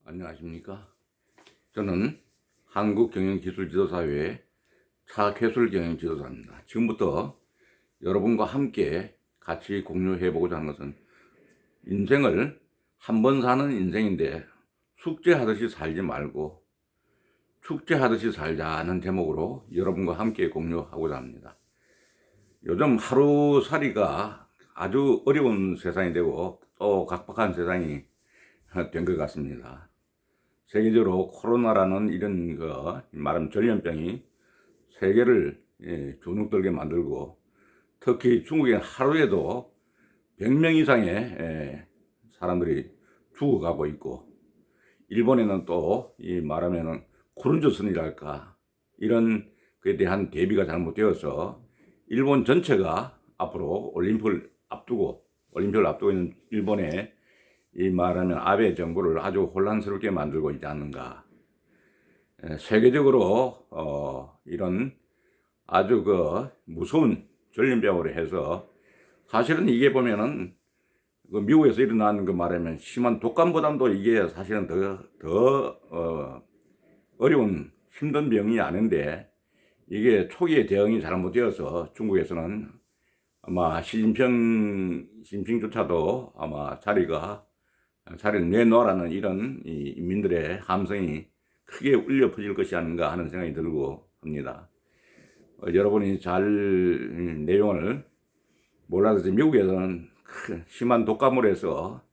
안녕하십니까. 저는 한국경영기술지도사회의 차쾌술경영지도사입니다. 지금부터 여러분과 함께 같이 공유해보고자 하는 것은 인생을 한 번 사는 인생인데 숙제하듯이 살지 말고 축제하듯이 살자는 제목으로 여러분과 함께 공유하고자 합니다. 요즘 하루살이가 아주 어려운 세상이 되고 또 각박한 세상이 된 것 같습니다. 세계적으로 코로나라는 이런 말하면 전염병이 세계를 주눅들게 만들고, 특히 중국에는 하루에도 100명 이상의 사람들이 죽어가고 있고, 일본에는 또 이 말하면은 크루즈선이랄까 이런 그에 대한 대비가 잘못되어서 일본 전체가 앞으로 올림픽을 앞두고 있는 일본의 이 말하면 아베 정부를 아주 혼란스럽게 만들고 있지 않는가. 세계적으로 이런 아주 무서운 전염병으로 해서, 사실은 이게 보면은 미국에서 일어나는 말하면 심한 독감보다도 이게 사실은 더 어려운 힘든 병이 아닌데, 이게 초기에 대응이 잘못되어서 중국에서는 아마 시진핑조차도 아마 자리를 내놓으라는 이런 인민들의 함성이 크게 울려 퍼질 것이 아닌가 하는 생각이 들고 합니다. 여러분이 잘 내용을 몰라서 미국에서는 심한 독감으로 해서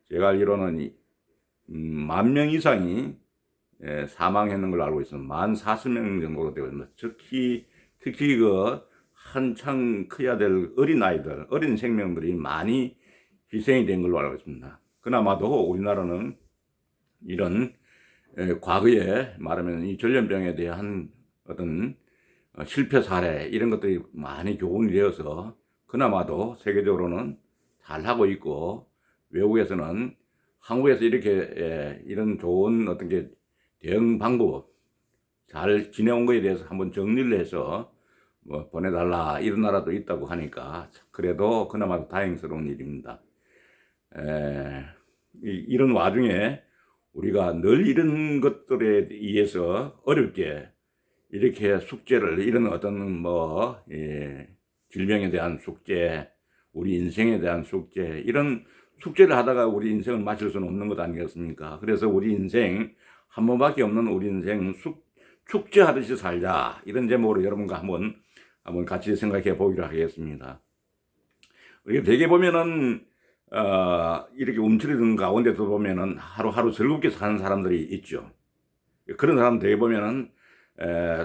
제가 알기로는 10,000명 이상이 사망했는 걸로 알고 있습니다. 14,000명 정도로 되어 있습니다. 특히 한창 커야 될 어린 생명들이 많이 희생이 된 걸로 알고 있습니다. 그나마도 우리나라는 이런 과거에 말하면 이 전염병에 대한 어떤 실패 사례 이런 것들이 많이 교훈이 되어서 그나마도 세계적으로는 잘하고 있고, 외국에서는 한국에서 이렇게 이런 좋은 어떤 게 대응 방법 잘 지내온 거에 대해서 한번 정리를 해서 보내달라 이런 나라도 있다고 하니까 그래도 그나마 다행스러운 일입니다. 이런 와중에 우리가 늘 이런 것들에 의해서 어렵게 이렇게 숙제를, 이런 어떤 질병에 대한 숙제, 우리 인생에 대한 숙제, 이런 숙제를 하다가 우리 인생을 마칠 수는 없는 것 아니겠습니까? 그래서 우리 인생 한 번밖에 없는 우리 인생 축제하듯이 살자, 이런 제목으로 여러분과 한번 같이 생각해 보기로 하겠습니다. 우리가 되게 보면은 이렇게 움츠리는 가운데도 보면은 하루하루 즐겁게 사는 사람들이 있죠. 그런 사람 되게 보면은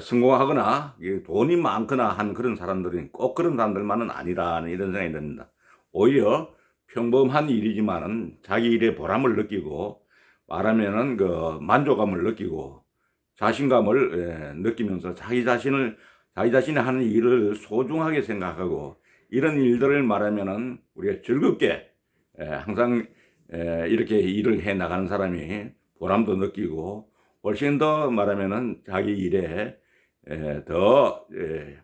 성공하거나 돈이 많거나 한 그런 사람들이 꼭 그런 사람들만은 아니라는 이런 생각이 듭니다. 오히려 평범한 일이지만은 자기 일에 보람을 느끼고, 말하면은 만족감을 느끼고 자신감을 느끼면서 자기 자신이 하는 일을 소중하게 생각하고, 이런 일들을 말하면은 우리가 즐겁게 항상 이렇게 일을 해 나가는 사람이 보람도 느끼고, 훨씬 더 말하면은 자기 일에 더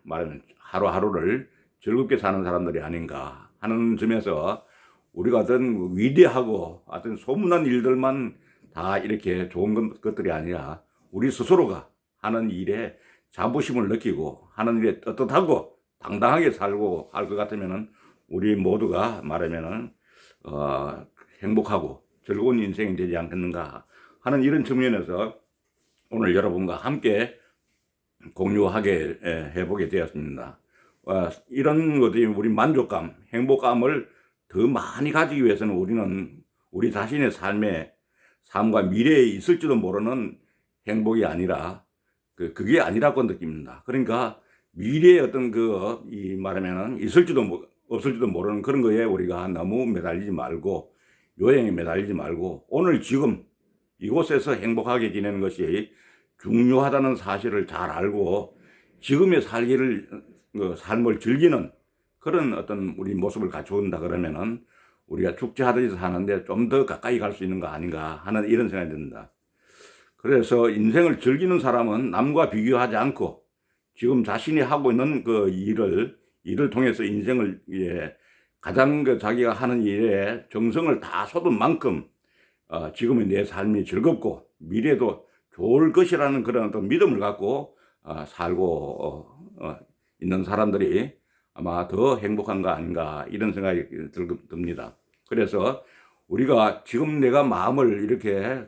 말하면 하루하루를 즐겁게 사는 사람들이 아닌가 하는 점에서, 우리가 어떤 위대하고 어떤 소문난 일들만 다 이렇게 좋은 것들이 아니라 우리 스스로가 하는 일에 자부심을 느끼고 하는 일에 떳떳하고 당당하게 살고 할 것 같으면은 우리 모두가 말하면은 행복하고 즐거운 인생이 되지 않겠는가 하는 이런 측면에서 오늘 여러분과 함께 공유하게 해보게 되었습니다. 이런 것들이 우리 만족감, 행복감을 더 많이 가지기 위해서는 우리는 우리 자신의 삶과 미래에 있을지도 모르는 행복이 아니라 그게 아니라고 느낍니다. 그러니까 미래에 어떤 이 말하면은 없을지도 모르는 그런 거에 우리가 너무 매달리지 말고, 요행에 매달리지 말고 오늘 지금 이곳에서 행복하게 지내는 것이 중요하다는 사실을 잘 알고 지금의 삶을 즐기는 그런 어떤 우리 모습을 갖춘다 그러면은 우리가 축제하듯이 사는데 좀 더 가까이 갈 수 있는 거 아닌가 하는 이런 생각이 듭니다. 그래서 인생을 즐기는 사람은 남과 비교하지 않고 지금 자신이 하고 있는 일을 통해서 인생을 가장 자기가 하는 일에 정성을 다 쏟은 만큼 지금의 내 삶이 즐겁고 미래도 좋을 것이라는 그런 어떤 믿음을 갖고 살고 있는 사람들이 아마 더 행복한 거 아닌가 이런 생각이 듭니다. 그래서 우리가 지금 내가 마음을 이렇게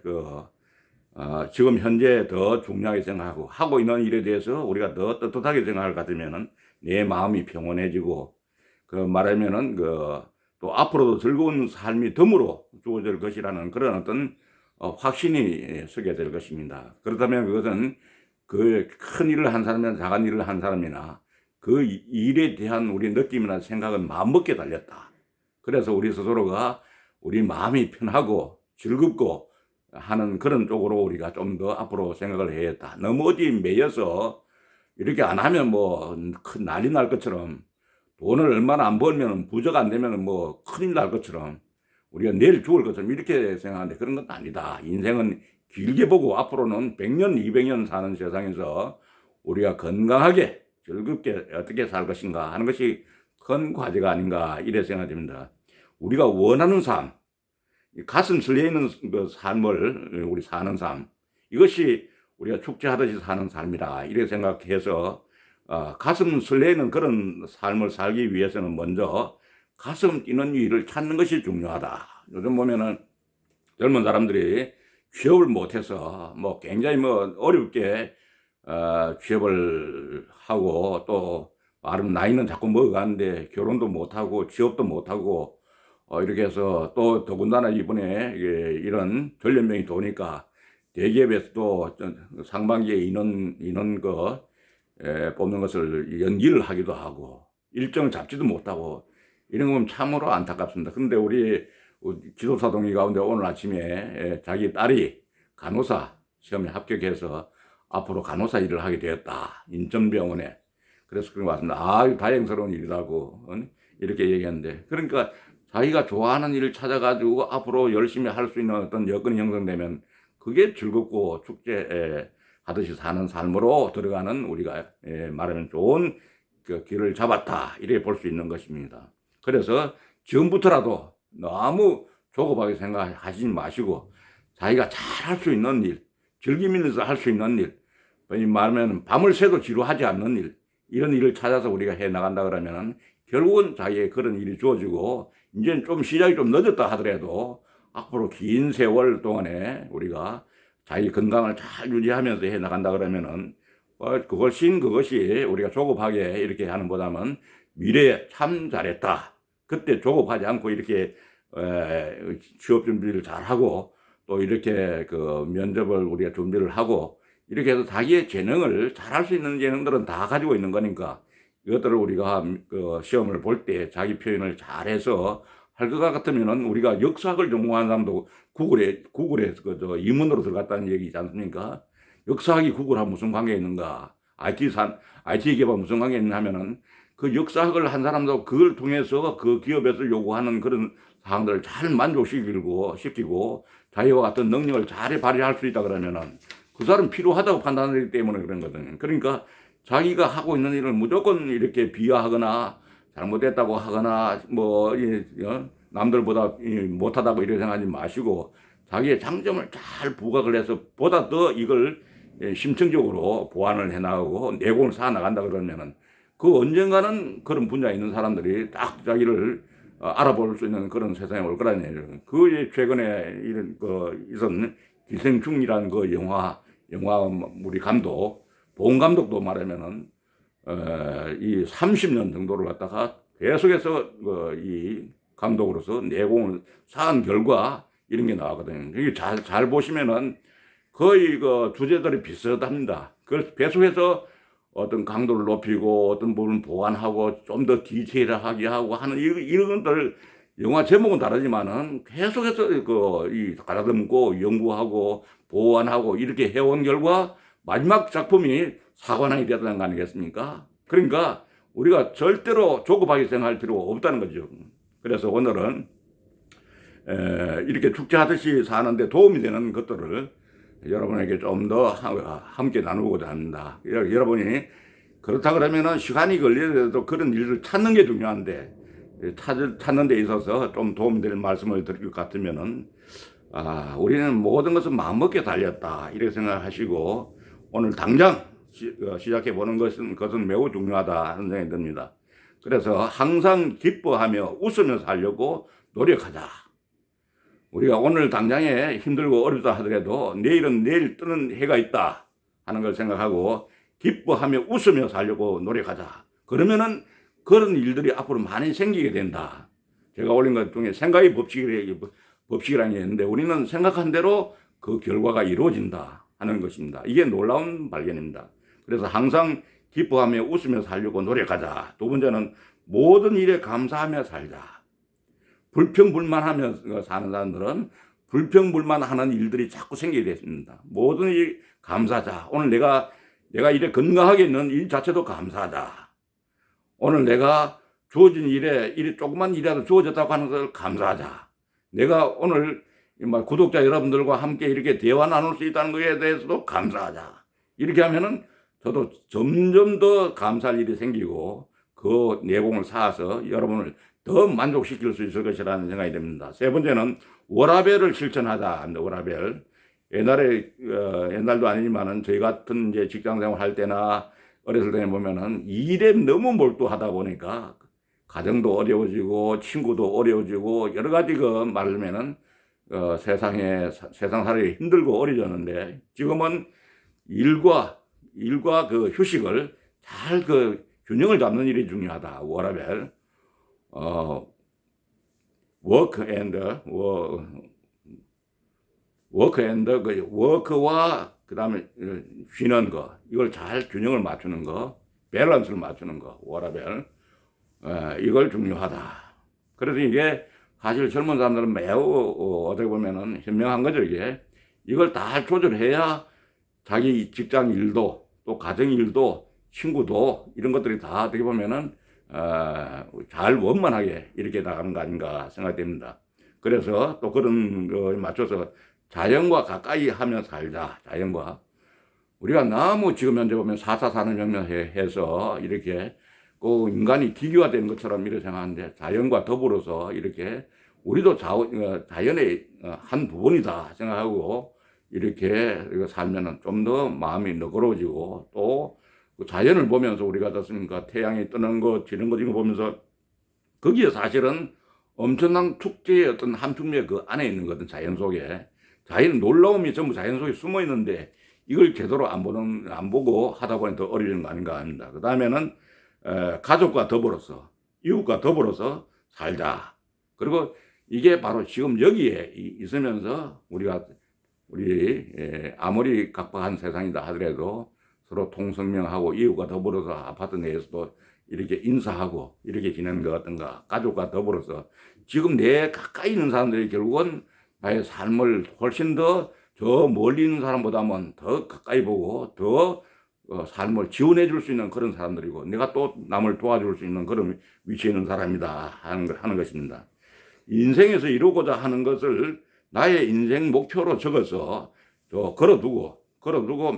지금 현재 더 중요하게 생각하고 하고 있는 일에 대해서 우리가 더 떳떳하게 생각할 것 같으면은 내 마음이 평온해지고 말하면은 또 앞으로도 즐거운 삶이 덤으로 주어질 것이라는 그런 어떤 확신이 서게 될 것입니다. 그렇다면 그것은 그 큰 일을 한 사람이나 작은 일을 한 사람이나 그 일에 대한 우리 느낌이나 생각은 마음먹기에 달렸다. 그래서 우리 스스로가 우리 마음이 편하고 즐겁고 하는 그런 쪽으로 우리가 좀 더 앞으로 생각을 해야겠다. 너무 어디 매여서 이렇게 안 하면 뭐 큰 난리 날 것처럼 돈을 얼마나 안 벌면 부자가 안 되면 뭐 큰일 날 것처럼 우리가 내일 죽을 것처럼 이렇게 생각하는데 그런 건 아니다. 인생은 길게 보고 앞으로는 100년, 200년 사는 세상에서 우리가 건강하게 즐겁게 어떻게 살 것인가 하는 것이 큰 과제가 아닌가 이래 생각됩니다. 우리가 원하는 삶, 가슴 설레 있는 그 삶을 우리 사는 삶, 이것이 우리가 축제하듯이 사는 삶이다 이래 생각해서 가슴 설레는 그런 삶을 살기 위해서는 먼저 가슴 뛰는 일을 찾는 것이 중요하다. 요즘 보면은 젊은 사람들이 취업을 못해서 뭐 굉장히 뭐 어렵게 취업을 하고 또 말하면 나이는 자꾸 먹어가는데 결혼도 못하고 취업도 못하고 이렇게 해서 또 더군다나 이번에 이런 전염병이 도니까 대기업에서도 상반기에 인원 뽑는 것을 연기를 하기도 하고 일정을 잡지도 못하고 이런 건 참으로 안타깝습니다. 그런데 우리 지도사 동기 가운데 오늘 아침에 자기 딸이 간호사 시험에 합격해서 앞으로 간호사 일을 하게 되었다. 인천병원에. 그래서 그런 것 같습니다. 다행스러운 일이라고 이렇게 얘기했는데 그러니까 자기가 좋아하는 일을 찾아가지고 앞으로 열심히 할 수 있는 어떤 여건이 형성되면 그게 즐겁고 축제 하듯이 사는 삶으로 들어가는 우리가 말하면 좋은 그 길을 잡았다 이렇게 볼 수 있는 것입니다. 그래서 지금부터라도 너무 조급하게 생각하지 마시고 자기가 잘 할 수 있는 일, 즐기면서 할 수 있는 일, 말하면 밤을 새도 지루하지 않는 일, 이런 일을 찾아서 우리가 해 나간다 그러면은 결국은 자기의 그런 일이 주어지고 이제는 좀 시작이 좀 늦었다 하더라도 앞으로 긴 세월 동안에 우리가 자기 건강을 잘 유지하면서 해 나간다 그러면은 그것이 우리가 조급하게 이렇게 하는 보다는 미래에 참 잘했다. 그때 조급하지 않고 이렇게 취업 준비를 잘 하고 또 이렇게 그 면접을 우리가 준비를 하고 이렇게 해서 자기의 재능을 잘할 수 있는 재능들은 다 가지고 있는 거니까 이것들을 우리가 그 시험을 볼 때 자기 표현을 잘해서 할 것 같으면은 우리가 역사학을 전공한 사람도 구글에 그 임원으로 들어갔다는 얘기지 않습니까? 역사학이 구글하고 무슨 관계 있는가? IT 기업하고 무슨 관계 있나 하면은 그 역사학을 한 사람도 그걸 통해서 그 기업에서 요구하는 그런 사항들을 잘 시키고 자기와 같은 능력을 잘 발휘할 수 있다 그러면은 그 사람 필요하다고 판단하기 때문에 그런 거거든요. 그러니까 자기가 하고 있는 일을 무조건 이렇게 비하하거나 잘못됐다고 하거나 남들보다 못하다고 이렇게 생각하지 마시고 자기의 장점을 잘 부각을 해서 보다 더 이걸 심층적으로 보완을 해나가고 내공을 쌓아나간다 그러면은 그 언젠가는 그런 분야에 있는 사람들이 딱 자기를 알아볼 수 있는 그런 세상에 올 거라는 얘기예요. 그 최근에 이런 있었는 기생충이라는 그 영화 우리 보은 감독도 말하면은 이 30년 정도를 갖다가 계속해서 이 감독으로서 내공을 쌓은 결과 이런 게 나왔거든요. 이게 잘 보시면은 거의 그 주제들이 비슷합니다. 그걸 계속해서 어떤 강도를 높이고 어떤 부분을 보완하고 좀 더 디테일하게 하고 하는 이런 것들 영화 제목은 다르지만은 계속해서 이 가다듬고 연구하고 보완하고 이렇게 해온 결과 마지막 작품이 사관왕이 되었다는 거 아니겠습니까? 그러니까 우리가 절대로 조급하게 생각할 필요가 없다는 거죠. 그래서 오늘은 이렇게 축제하듯이 사는데 도움이 되는 것들을 여러분에게 좀 더 함께 나누고자 합니다. 여러분이 그렇다 그러면은 시간이 걸리더라도 그런 일을 찾는 게 중요한데 찾는 데 있어서 좀 도움될 말씀을 드릴 것 같으면은 우리는 모든 것은 마음먹기에 달렸다 이렇게 생각하시고 오늘 당장 시작해 보는 것은 매우 중요하다 하는 생각이 듭니다. 그래서 항상 기뻐하며 웃으며 살려고 노력하자. 우리가 오늘 당장에 힘들고 어렵다 하더라도 내일은 내일 뜨는 해가 있다 하는 걸 생각하고 기뻐하며 웃으며 살려고 노력하자. 그러면은 그런 일들이 앞으로 많이 생기게 된다. 제가 올린 것 중에 생각의 법칙이라는 게 있는데 우리는 생각한 대로 그 결과가 이루어진다 하는 것입니다. 이게 놀라운 발견입니다. 그래서 항상 기뻐하며 웃으며 살려고 노력하자. 두 번째는 모든 일에 감사하며 살자. 불평불만하며 사는 사람들은 불평불만하는 일들이 자꾸 생기게 됐습니다. 모든 일 감사하자. 오늘 내가 이래 건강하게 있는 일 자체도 감사하자. 오늘 내가 주어진 일에 조그만 일이라도 주어졌다고 하는 것을 감사하자. 내가 오늘 구독자 여러분들과 함께 이렇게 대화 나눌 수 있다는 것에 대해서도 감사하자. 이렇게 하면은 저도 점점 더 감사할 일이 생기고 그 내공을 쌓아서 여러분을 더 만족시킬 수 있을 것이라는 생각이 듭니다. 세 번째는 워라밸을 실천하자. 워라밸. 옛날도 아니지만은 저희 같은 이제 직장 생활 할 때나 어렸을 때 보면은 일에 너무 몰두하다 보니까 가정도 어려워지고 친구도 어려워지고 여러 가지 말하면은 세상 살이 힘들고 어려졌는데 지금은 일과 그 휴식을 잘 균형을 잡는 일이 중요하다. 워라밸. 워크와 그다음에 쉬는 거 이걸 잘 균형을 맞추는 거, 밸런스를 맞추는 거, 워라밸. 이걸 중요하다. 그래서 이게 사실 젊은 사람들은 매우 어떻게 보면은 현명한 거죠. 이걸 다 조절해야 자기 직장 일도 또 가정 일도 친구도 이런 것들이 다 어떻게 보면은 잘 원만하게 이렇게 나가는 거 아닌가 생각됩니다. 그래서 또 그런 거에 맞춰서 자연과 가까이 하며 살자. 자연과 우리가 너무 지금 현재 보면 4차 산업혁명 해서 이렇게 그 인간이 기계화되는 것처럼 이렇게 생각하는데 자연과 더불어서 이렇게 우리도 자연의 한 부분이다 생각하고 이렇게 살면은 좀 더 마음이 너그러워지고 또 그 자연을 보면서 우리가 어떻습니까? 태양이 뜨는 것, 지는 것 이거 보면서 거기에 사실은 엄청난 축제의 어떤 한 축매 그 안에 있는 거든 자연 속에 자연 놀라움이 전부 자연 속에 숨어 있는데 이걸 제대로 안 보고 하다 보니 더 어려운 거 아닌가 합니다. 그 다음에는 가족과 더불어서 이웃과 더불어서 살자. 그리고 이게 바로 지금 여기에 있으면서 우리 아무리 각박한 세상이다 하더라도 서로 통성명하고 이웃과 더불어서 아파트 내에서도 이렇게 인사하고 이렇게 지내는 것 같던가 가족과 더불어서 지금 내 가까이 있는 사람들이 결국은 나의 삶을 훨씬 더 저 멀리 있는 사람보다는 더 가까이 보고 더 삶을 지원해 줄 수 있는 그런 사람들이고 내가 또 남을 도와줄 수 있는 그런 위치에 있는 사람이다 하는 것입니다. 인생에서 이루고자 하는 것을 나의 인생 목표로 적어서 걸어두고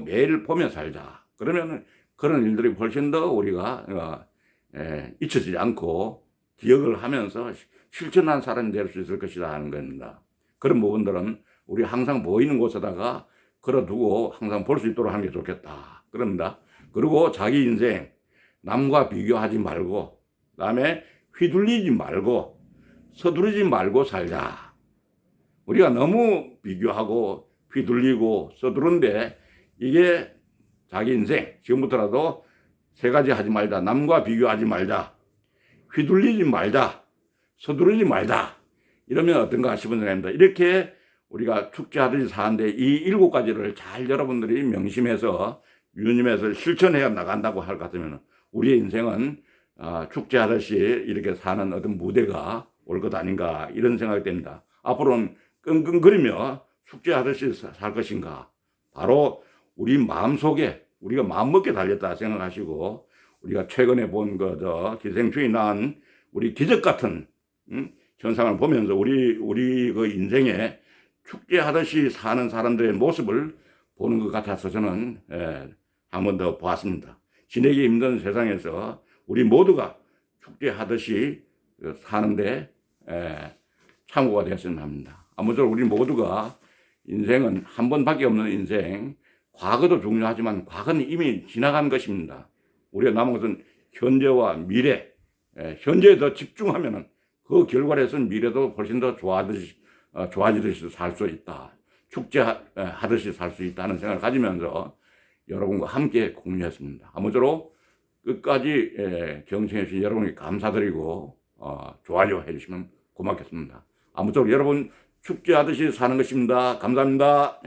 매일 보며 살자. 그러면 그런 일들이 훨씬 더 우리가 잊혀지지 않고 기억을 하면서 실천한 사람이 될 수 있을 것이다 하는 겁니다. 그런 부분들은 우리 항상 보이는 곳에다가 걸어두고 항상 볼 수 있도록 하는 게 좋겠다. 그럽니다. 그리고 자기 인생 남과 비교하지 말고 그다음에 휘둘리지 말고 서두르지 말고 살자. 우리가 너무 비교하고 휘둘리고 서두른데 이게 자기 인생 지금부터라도 세 가지 하지 말자. 남과 비교하지 말자. 휘둘리지 말자. 서두르지 말자. 이러면 어떤가 싶은 생각입니다. 이렇게 우리가 축제하듯이 사는데 이 7가지를 잘 여러분들이 명심해서 유념해서 실천해 나간다고 할 것 같으면 우리의 인생은 축제하듯이 이렇게 사는 어떤 무대가 올 것 아닌가 이런 생각이 됩니다. 앞으로는 끙끙거리며 축제하듯이 살 것인가 바로 우리 마음속에 우리가 마음먹기에 달렸다 생각하시고 우리가 최근에 본 기생충이 낳은 우리 기적 같은 현상을 보면서 우리 그 인생에 축제하듯이 사는 사람들의 모습을 보는 것 같아서 저는 한 번 더 보았습니다. 지내기 힘든 세상에서 우리 모두가 축제하듯이 사는데 참고가 되었으면 합니다. 아무쪼록 우리 모두가 인생은 한 번밖에 없는 인생, 과거도 중요하지만 과거는 이미 지나간 것입니다. 우리가 남은 것은 현재와 미래, 현재에 더 집중하면 그 결과로 해서 미래도 훨씬 더 좋아지듯이 살 수 있다. 축제하듯이 살 수 있다는 생각을 가지면서 여러분과 함께 공유했습니다. 아무쪼록 끝까지 경청해 주신 여러분께 감사드리고 좋아요 해주시면 고맙겠습니다. 아무쪼록 여러분 축제하듯이 사는 것입니다. 감사합니다.